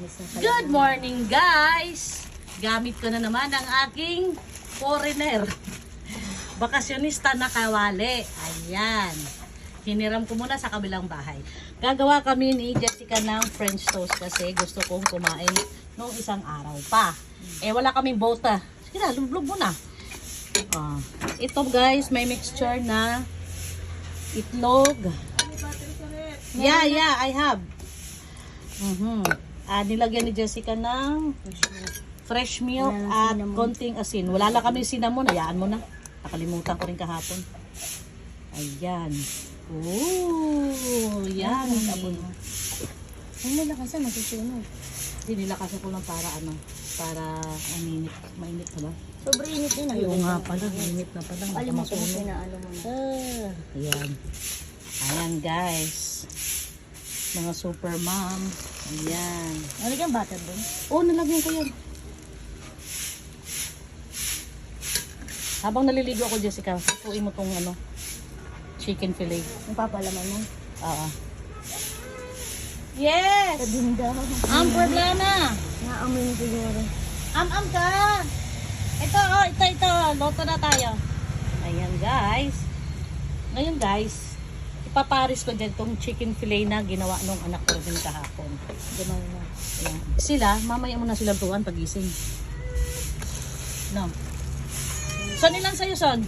Good morning guys! Gamit ko na naman ang aking foreigner. Bakasyonista na kawali. Ayan. Hiniram ko muna sa kabilang bahay. Gagawa kami ni Jessica ng French toast kasi gusto kong kumain noong isang araw pa. Eh wala kaming bota. Sige na, lublog mo na. Ito guys, may mixture na itlog. Yeah, I have. Nilagyan ni Jessica ng fresh milk at konting asin. Wala lang kami cinnamon. Hayaan mo na. Nakalimutan ko rin kahapon. Ayan. Oh, yan. Ang nilakasan, masusunog. Dinilakasan ko lang para mainit. Mainit pala. Sobrang init din. Oo nga pala. Mainit na pala. Alam mo kung pinaano mo na. Ayan. Ayan guys. Mga super mom. Ayan. Nalagyan butter doon? Oo, nalagyan ko yan. Habang naliligo ako, Jessica, tutuin mo tong chicken fillet. Yung papalaman mo? Oo. Yes! Sa dinda. Ang problema! Naamoy mo siguro. Am ka! Ito. Loto na tayo. Ayan, guys. Ngayon, guys, ipaparis ko din tong chicken fillet na ginawa nung anak ko din kahapon. Ganaw na. Ayan. Sila, mamaya mo na silang tuwan pagising. No. Son, ilan sa'yo, Son?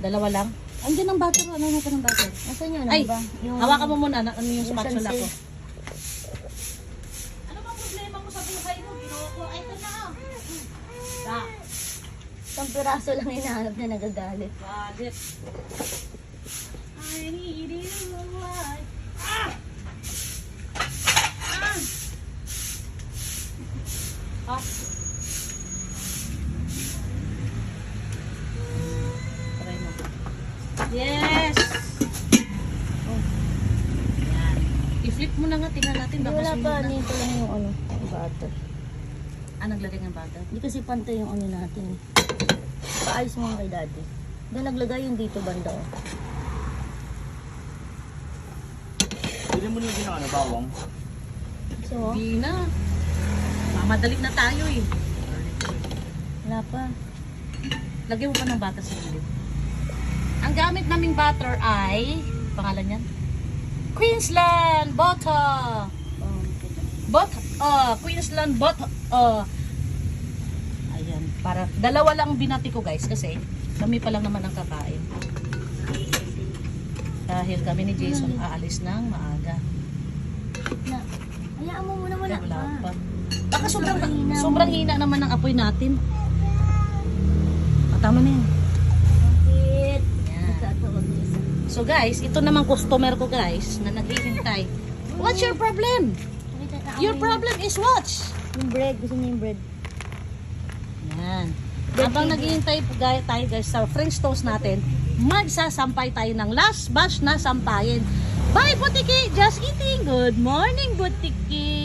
Dalawa lang? Andiyan ang butter. Ano na ka ng butter? Nasaan yun? Ay, Ano ba? hawakan mo muna. Ano yung spatula sanse. ko? Ano bang problema mo sa buhay mo? Ginawa ko. Ay, ito na. Isang piraso lang hinahanap na nagagalit. Galit. I need you alive. Try mo. Yes! Oh. Yan. I-flip mo na nga. Tingnan natin. Baka Wala sunog pa. na. Nito lang yung butter. Naglagay ng butter. Hindi kasi pantay yung natin. Paayos mo kay daddy. Doon naglagay yung dito banda. Bili mo na din ng bawang. So, Hindi na. Mamadali na tayo eh. wala pa. Lagyan mo pa ng butter sa gilid. Ang gamit naming butter ay, pangalan yan? Queensland Butter! Queensland Butter. Ayan, para dalawa lang binati ko guys kasi kami pa lang naman ang kakain. Dahil kami ni Jason aalis ng maaga. Hayaan mo muna wala Wala pa. pa. Baka sobrang hina naman ang apoy natin. Tama na yan. Bakit? Yan. Nagtatawag na isa. So guys, ito namang customer ko guys na naghihintay. What's your problem? Your problem is what? Yung bread. Gusto niya yung bread. Yan. Habang naghihintay po tayo guys sa French toast natin, magsasampay tayo ng last batch na sampayin. Bye Butiki! Just eating! Good morning Butiki!